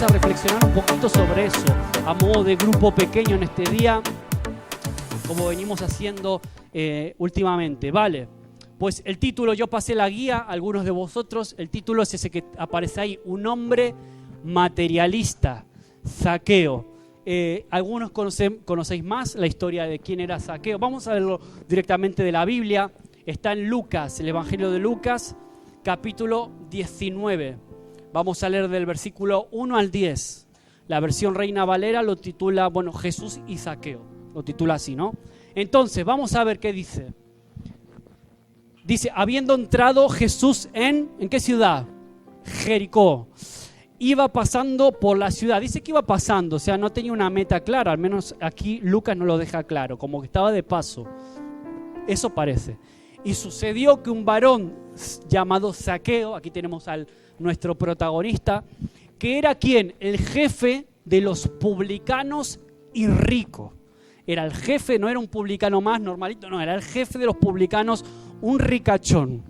a reflexionar un poquito sobre eso, a modo de grupo pequeño en este día, como venimos haciendo últimamente, ¿vale? Pues el título, yo pasé la guía a algunos de vosotros, el título es ese que aparece ahí, un hombre materialista, Zaqueo. Algunos conocéis más la historia de quién era Zaqueo. Vamos a verlo directamente de la Biblia. Está en Lucas, el Evangelio de Lucas, capítulo 19. Vamos a leer del versículo 1 al 10. La versión Reina Valera lo titula, Jesús y Zaqueo. Lo titula así, ¿no? Entonces, vamos a ver qué dice. Dice, habiendo entrado Jesús ¿en qué ciudad? Jericó. Iba pasando por la ciudad. Dice que iba pasando, o sea, no tenía una meta clara. Al menos aquí Lucas no lo deja claro, como que estaba de paso. Eso parece. Y sucedió que un varón llamado Zaqueo, aquí tenemos a nuestro protagonista, que era ¿quién? El jefe de los publicanos y rico. Era el jefe, no era un publicano más normalito, no, era el jefe de los publicanos, un ricachón,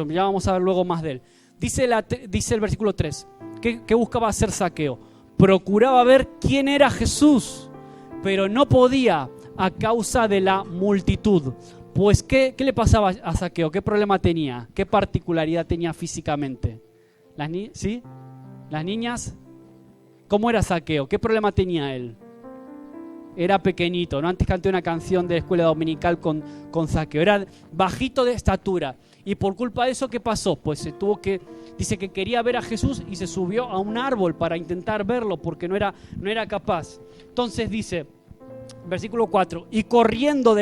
ya vamos a ver luego más de él. Dice el versículo 3, ¿qué buscaba hacer Zaqueo? Procuraba ver quién era Jesús, pero no podía a causa de la multitud. Pues, ¿qué le pasaba a Zaqueo? ¿Qué problema tenía? ¿Qué particularidad tenía físicamente? ¿Sí? ¿Las niñas? ¿Cómo era Zaqueo? ¿Qué problema tenía él? Era pequeñito, ¿no? Antes canté una canción de la escuela dominical con Zaqueo. Era bajito de estatura. Y por culpa de eso, ¿qué pasó? Pues dice que quería ver a Jesús y se subió a un árbol para intentar verlo porque no era capaz. Entonces dice, versículo 4, y corriendo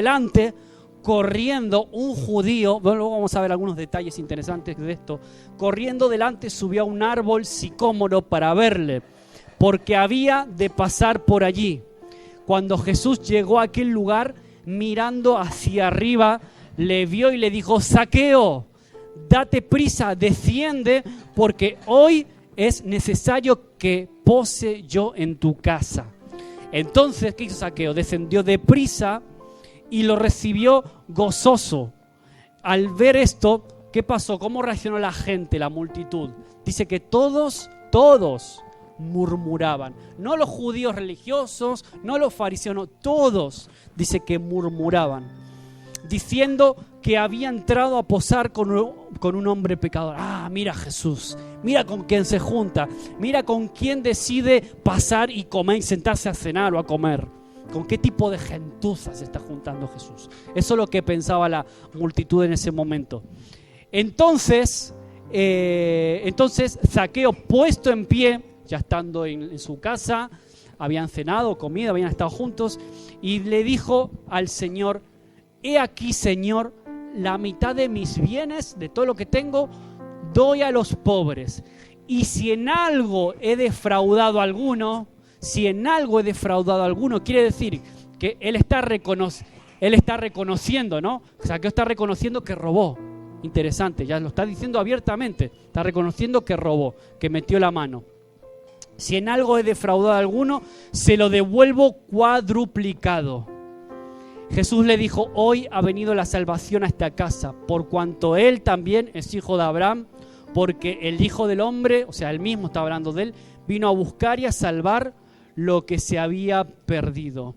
un judío, luego vamos a ver algunos detalles interesantes de esto, corriendo delante subió a un árbol sicómoro para verle, porque había de pasar por allí. Cuando Jesús llegó a aquel lugar, mirando hacia arriba, le vio y le dijo, Zaqueo, date prisa, desciende, porque hoy es necesario que pose yo en tu casa. Entonces, ¿qué hizo Zaqueo? Descendió deprisa y lo recibió gozoso. Al ver esto, ¿qué pasó? ¿Cómo reaccionó la gente, la multitud? Dice que todos murmuraban. No los judíos religiosos, no los fariseos, no, todos, dice que murmuraban, diciendo que había entrado a posar con un hombre pecador. Ah, mira Jesús, mira con quién se junta, mira con quién decide pasar y comer, sentarse a cenar o a comer. ¿Con qué tipo de gentuza se está juntando Jesús? Eso es lo que pensaba la multitud en ese momento. Entonces Zaqueo, puesto en pie, ya estando en su casa, habían cenado, comido, habían estado juntos, y le dijo al Señor, he aquí, Señor, la mitad de mis bienes, de todo lo que tengo, doy a los pobres. Y si en algo he defraudado a alguno, quiere decir que él está reconociendo, ¿no? Zaqueo está reconociendo que robó. Interesante, ya lo está diciendo abiertamente, está reconociendo que robó, que metió la mano. Si en algo he defraudado a alguno, se lo devuelvo cuadruplicado. Jesús le dijo, hoy ha venido la salvación a esta casa, por cuanto él también es hijo de Abraham, porque el Hijo del Hombre, o sea, él mismo está hablando de él, vino a buscar y a salvar lo que se había perdido.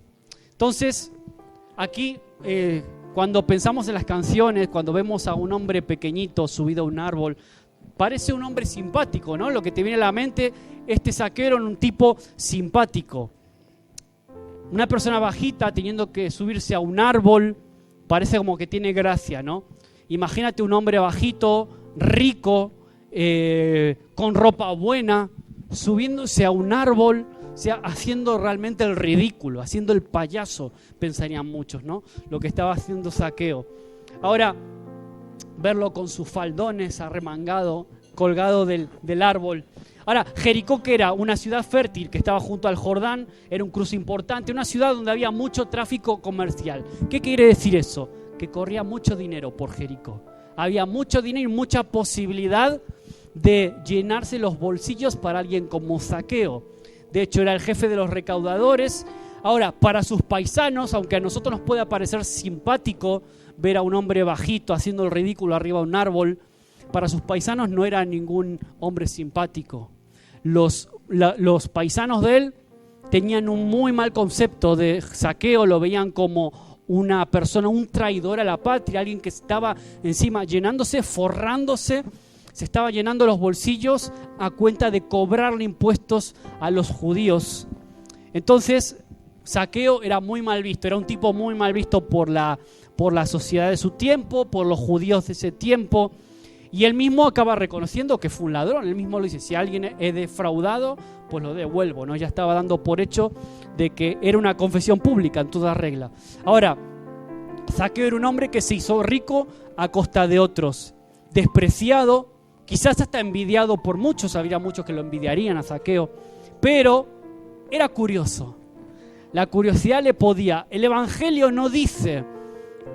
Entonces, aquí, cuando pensamos en las canciones, cuando vemos a un hombre pequeñito subido a un árbol, parece un hombre simpático, ¿no? Lo que te viene a la mente, Zaqueo era un tipo simpático. Una persona bajita teniendo que subirse a un árbol, parece como que tiene gracia, ¿no? Imagínate un hombre bajito, rico, con ropa buena, subiéndose a un árbol, o sea, haciendo realmente el ridículo, haciendo el payaso, pensarían muchos, ¿no? Lo que estaba haciendo Zaqueo. Ahora, verlo con sus faldones arremangado, colgado del árbol. Ahora, Jericó, que era una ciudad fértil que estaba junto al Jordán, era un cruce importante, una ciudad donde había mucho tráfico comercial. ¿Qué quiere decir eso? Que corría mucho dinero por Jericó. Había mucho dinero y mucha posibilidad de llenarse los bolsillos para alguien como Zaqueo. De hecho, era el jefe de los recaudadores. Ahora, para sus paisanos, aunque a nosotros nos pueda parecer simpático ver a un hombre bajito haciendo el ridículo arriba de un árbol, para sus paisanos no era ningún hombre simpático. Los los paisanos de él tenían un muy mal concepto de Zaqueo, lo veían como una persona, un traidor a la patria, alguien que estaba encima llenándose, forrándose, se estaba llenando los bolsillos a cuenta de cobrarle impuestos a los judíos. Entonces, Zaqueo era muy mal visto, era un tipo muy mal visto por la sociedad de su tiempo, por los judíos de ese tiempo. Y él mismo acaba reconociendo que fue un ladrón. Él mismo lo dice, si alguien he defraudado, pues lo devuelvo, ¿no? Ya estaba dando por hecho de que era una confesión pública en toda regla. Ahora, Zaqueo era un hombre que se hizo rico a costa de otros, despreciado, quizás hasta envidiado por muchos, habría muchos que lo envidiarían a Zaqueo, pero era curioso. La curiosidad le podía. El Evangelio no dice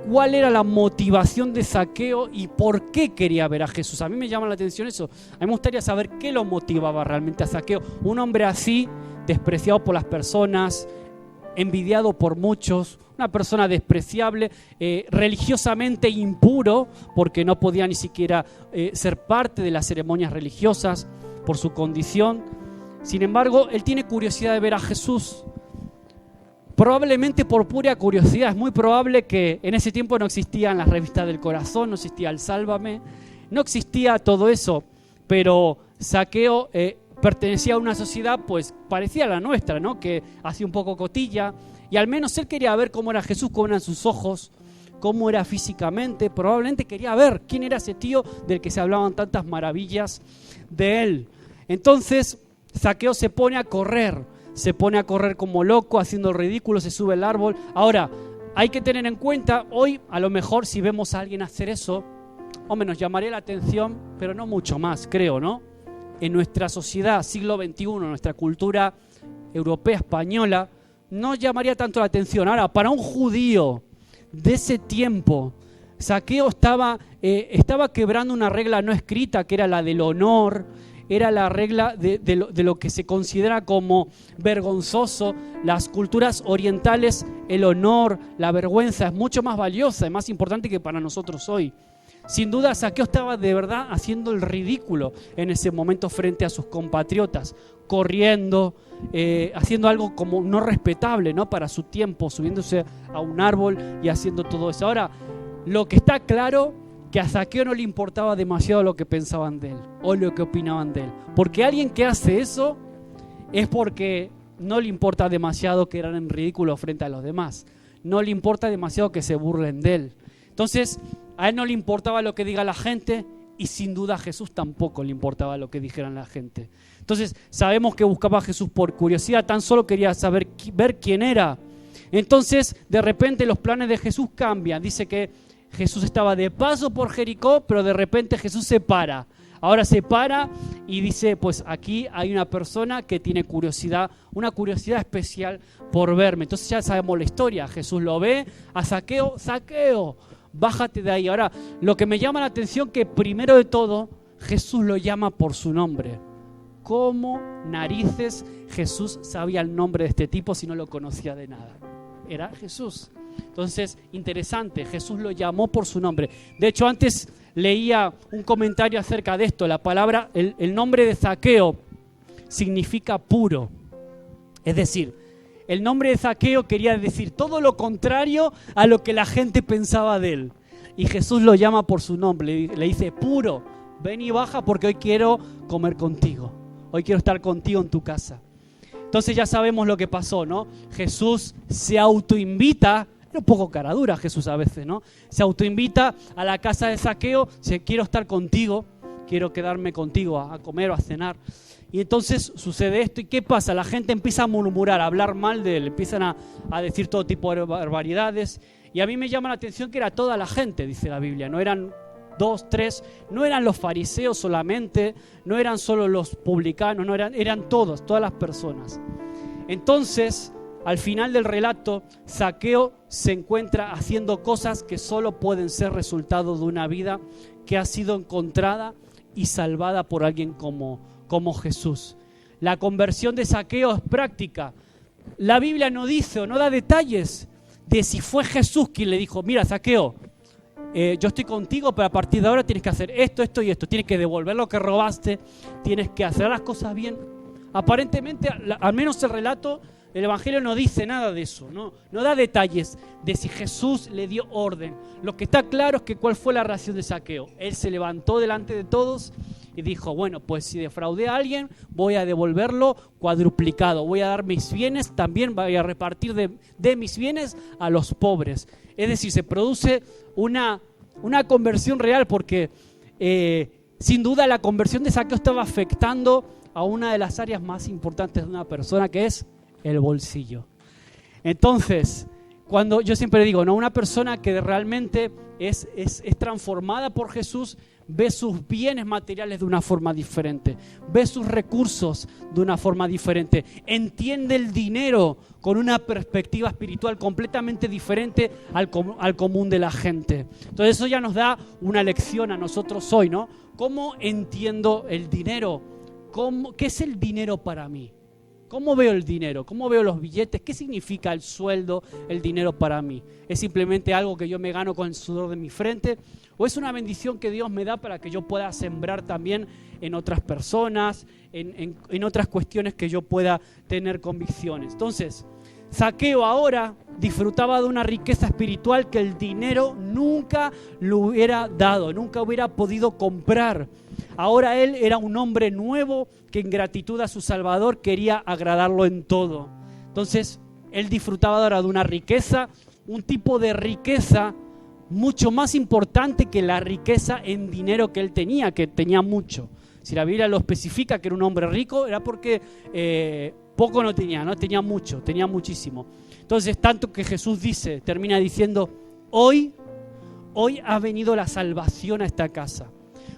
cuál era la motivación de Zaqueo y por qué quería ver a Jesús. A mí me llama la atención eso. A mí me gustaría saber qué lo motivaba realmente a Zaqueo. Un hombre así, despreciado por las personas, envidiado por muchos, una persona despreciable, religiosamente impuro, porque no podía ni siquiera ser parte de las ceremonias religiosas por su condición. Sin embargo, él tiene curiosidad de ver a Jesús. Probablemente por pura curiosidad. Es muy probable que en ese tiempo no existían las revistas del corazón, no existía el Sálvame, no existía todo eso, pero Zaqueo pertenecía a una sociedad pues parecida a la nuestra, ¿no? Que hacía un poco cotilla, y al menos él quería ver cómo era Jesús, cómo eran sus ojos, cómo era físicamente. Probablemente quería ver quién era ese tío del que se hablaban tantas maravillas de él. Entonces Zaqueo se pone a correr como loco, haciendo el ridículo, se sube al árbol. Ahora, hay que tener en cuenta, hoy a lo mejor si vemos a alguien hacer eso, hombre, nos llamaría la atención, pero no mucho más, creo, ¿no? En nuestra sociedad, siglo XXI, nuestra cultura europea, española, no llamaría tanto la atención. Ahora, para un judío de ese tiempo, Zaqueo estaba quebrando una regla no escrita, que era la del honor. Era la regla de lo que se considera como vergonzoso. Las culturas orientales, el honor, la vergüenza es mucho más valiosa y más importante que para nosotros hoy. Sin duda, Zaqueo estaba de verdad haciendo el ridículo en ese momento frente a sus compatriotas, corriendo, haciendo algo como no respetable, ¿no? Para su tiempo, subiéndose a un árbol y haciendo todo eso. Ahora, lo que está claro que a Zaqueo no le importaba demasiado lo que pensaban de él o lo que opinaban de él. Porque alguien que hace eso es porque no le importa demasiado que eran en ridículo frente a los demás. No le importa demasiado que se burlen de él. Entonces, a él no le importaba lo que diga la gente y sin duda a Jesús tampoco le importaba lo que dijeran la gente. Entonces, sabemos que buscaba a Jesús por curiosidad, tan solo quería ver quién era. Entonces, de repente los planes de Jesús cambian. Dice que Jesús estaba de paso por Jericó, pero de repente Jesús se para. Ahora se para y dice, pues aquí hay una persona que tiene curiosidad, una curiosidad especial por verme. Entonces ya sabemos la historia. Jesús lo ve a Zaqueo, Zaqueo, bájate de ahí. Ahora, lo que me llama la atención que primero de todo, Jesús lo llama por su nombre. ¿Cómo narices Jesús sabía el nombre de este tipo si no lo conocía de nada? Era Jesús. Entonces, interesante, Jesús lo llamó por su nombre. De hecho, antes leía un comentario acerca de esto. La palabra, el nombre de Zaqueo significa puro. Es decir, el nombre de Zaqueo quería decir todo lo contrario a lo que la gente pensaba de él. Y Jesús lo llama por su nombre, le dice, puro, ven y baja porque hoy quiero comer contigo. Hoy quiero estar contigo en tu casa. Entonces ya sabemos lo que pasó, ¿no? Jesús se autoinvita. Era un poco cara dura Jesús a veces, ¿no? Se autoinvita a la casa de Zaqueo, dice, quiero estar contigo, quiero quedarme contigo a comer o a cenar. Y entonces sucede esto, ¿y qué pasa? La gente empieza a murmurar, a hablar mal de él, empiezan a decir todo tipo de barbaridades. Y a mí me llama la atención que era toda la gente, dice la Biblia, no eran 2, 3, no eran los fariseos solamente, no eran solo los publicanos, no eran todas las personas. Entonces, al final del relato, Zaqueo se encuentra haciendo cosas que solo pueden ser resultado de una vida que ha sido encontrada y salvada por alguien como Jesús. La conversión de Zaqueo es práctica. La Biblia no dice o no da detalles de si fue Jesús quien le dijo, mira Zaqueo, yo estoy contigo, pero a partir de ahora tienes que hacer esto, esto y esto. Tienes que devolver lo que robaste, tienes que hacer las cosas bien. aparentemente, al menos el relato, el Evangelio no dice nada de eso, no da detalles de si Jesús le dio orden. Lo que está claro es que cuál fue la reacción de Zaqueo. Él se levantó delante de todos y dijo, bueno, pues si defraudé a alguien, voy a devolverlo cuadruplicado. Voy a dar mis bienes, también voy a repartir de mis bienes a los pobres. Es decir, se produce una conversión real porque sin duda la conversión de Zaqueo estaba afectando a una de las áreas más importantes de una persona, que es el bolsillo. Entonces, cuando yo siempre digo, ¿no? Una persona que realmente es transformada por Jesús, ve sus bienes materiales de una forma diferente, ve sus recursos de una forma diferente, entiende el dinero con una perspectiva espiritual completamente diferente al común de la gente. Entonces eso ya nos da una lección a nosotros hoy, ¿no? ¿Cómo entiendo el dinero? ¿Qué es el dinero para mí? ¿Cómo veo el dinero? ¿Cómo veo los billetes? ¿Qué significa el sueldo, el dinero para mí? ¿Es simplemente algo que yo me gano con el sudor de mi frente? ¿O es una bendición que Dios me da para que yo pueda sembrar también en otras personas, en otras cuestiones que yo pueda tener convicciones? Entonces, Zaqueo ahora disfrutaba de una riqueza espiritual que el dinero nunca le hubiera dado, nunca hubiera podido comprar. Ahora él era un hombre nuevo que en gratitud a su Salvador quería agradarlo en todo. Entonces, él disfrutaba ahora de una riqueza, un tipo de riqueza mucho más importante que la riqueza en dinero que él tenía, que tenía mucho. Si la Biblia lo especifica que era un hombre rico, era porque poco no tenía, ¿no? Tenía mucho, tenía muchísimo. Entonces, tanto que Jesús termina diciendo, hoy ha venido la salvación a esta casa,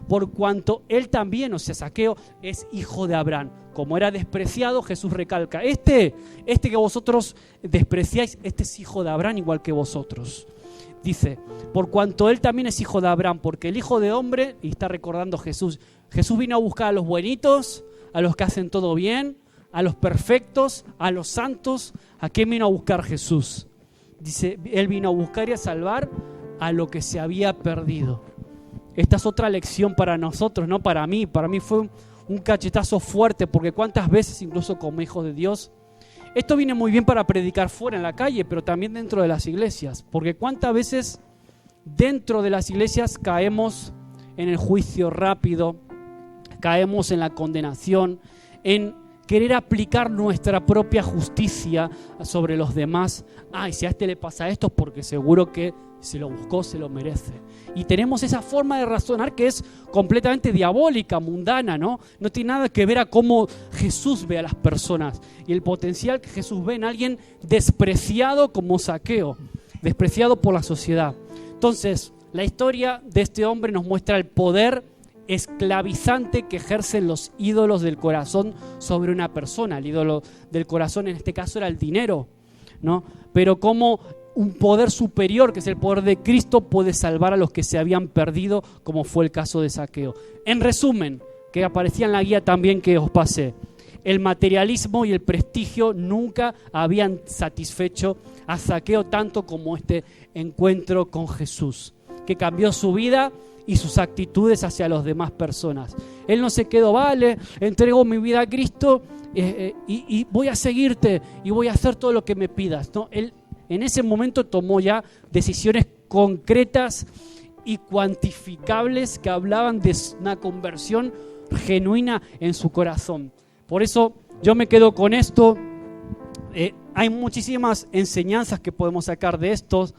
por cuanto él también, o sea, Zaqueo, es hijo de Abraham. Como era despreciado, Jesús recalca, este que vosotros despreciáis, este es hijo de Abraham igual que vosotros. Dice, por cuanto él también es hijo de Abraham, porque el hijo de hombre, y está recordando Jesús vino a buscar a los buenitos, a los que hacen todo bien, a los perfectos, a los santos. ¿A quién vino a buscar Jesús? Dice, él vino a buscar y a salvar a lo que se había perdido. Esta es otra lección para nosotros, no para mí. Para mí fue un cachetazo fuerte, porque cuántas veces, incluso como hijos de Dios, esto viene muy bien para predicar fuera en la calle, pero también dentro de las iglesias, porque cuántas veces dentro de las iglesias caemos en el juicio rápido, caemos en la condenación, en querer aplicar nuestra propia justicia sobre los demás. Ay, si a este le pasa esto es porque seguro que se lo buscó, se lo merece. Y tenemos esa forma de razonar que es completamente diabólica, mundana, ¿no? No tiene nada que ver a cómo Jesús ve a las personas y el potencial que Jesús ve en alguien despreciado como Zaqueo, despreciado por la sociedad. Entonces, la historia de este hombre nos muestra el poder esclavizante que ejercen los ídolos del corazón sobre una persona. El ídolo del corazón en este caso era el dinero, ¿no? Pero como un poder superior, que es el poder de Cristo, puede salvar a los que se habían perdido, como fue el caso de Zaqueo. En resumen, que aparecía en la guía también que os pasé, el materialismo y el prestigio nunca habían satisfecho a Zaqueo tanto como este encuentro con Jesús, que cambió su vida y sus actitudes hacia las demás personas. Él no se quedó, vale, entrego mi vida a Cristo y voy a seguirte y voy a hacer todo lo que me pidas. No, él en ese momento tomó ya decisiones concretas y cuantificables que hablaban de una conversión genuina en su corazón. Por eso yo me quedo con esto. Hay muchísimas enseñanzas que podemos sacar de estos,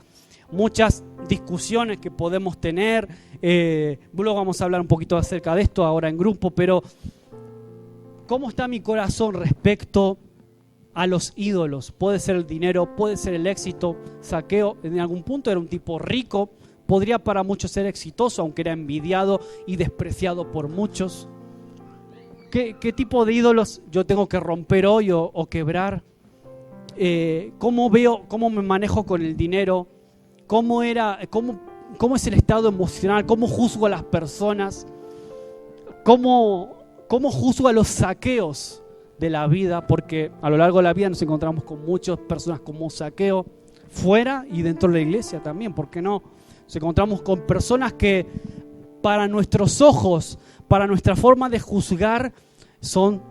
muchas discusiones que podemos tener. Luego vamos a hablar un poquito acerca de esto ahora en grupo, pero ¿cómo está mi corazón respecto a los ídolos? Puede ser el dinero, puede ser el éxito. Zaqueo en algún punto era un tipo rico, podría para muchos ser exitoso, aunque era envidiado y despreciado por muchos. ¿Qué tipo de ídolos yo tengo que romper hoy o quebrar? ¿Cómo me manejo con el dinero? ¿Cómo es el estado emocional? ¿Cómo juzgo a las personas? ¿Cómo juzgo a los Zaqueos de la vida? Porque a lo largo de la vida nos encontramos con muchas personas como Zaqueo, fuera y dentro de la iglesia también, ¿por qué no? Nos encontramos con personas que para nuestros ojos, para nuestra forma de juzgar, son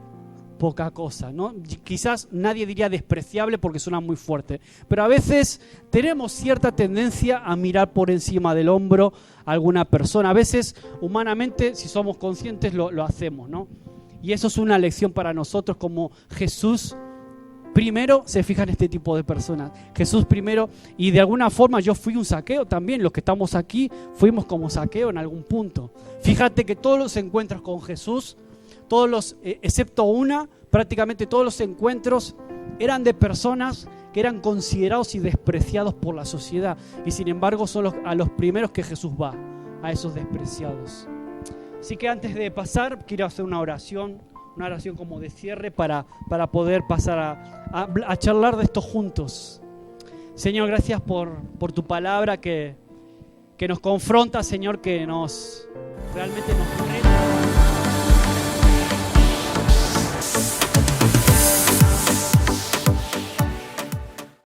poca cosa, ¿no? Quizás nadie diría despreciable porque suena muy fuerte, pero a veces tenemos cierta tendencia a mirar por encima del hombro a alguna persona. A veces, humanamente, si somos conscientes, lo hacemos, ¿no? Y eso es una lección para nosotros, como Jesús primero se fija en este tipo de personas. Jesús primero, y de alguna forma yo fui un Zaqueo también, los que estamos aquí fuimos como Zaqueo en algún punto. Fíjate que todos los encuentros con Jesús, todos los, excepto una, prácticamente todos los encuentros eran de personas que eran considerados y despreciados por la sociedad, y sin embargo son a los primeros que Jesús va, a esos despreciados. Así que antes de pasar, quiero hacer una oración como de cierre para poder pasar a charlar de esto juntos. Señor, gracias por tu palabra que nos confronta, Señor, que realmente nos reta.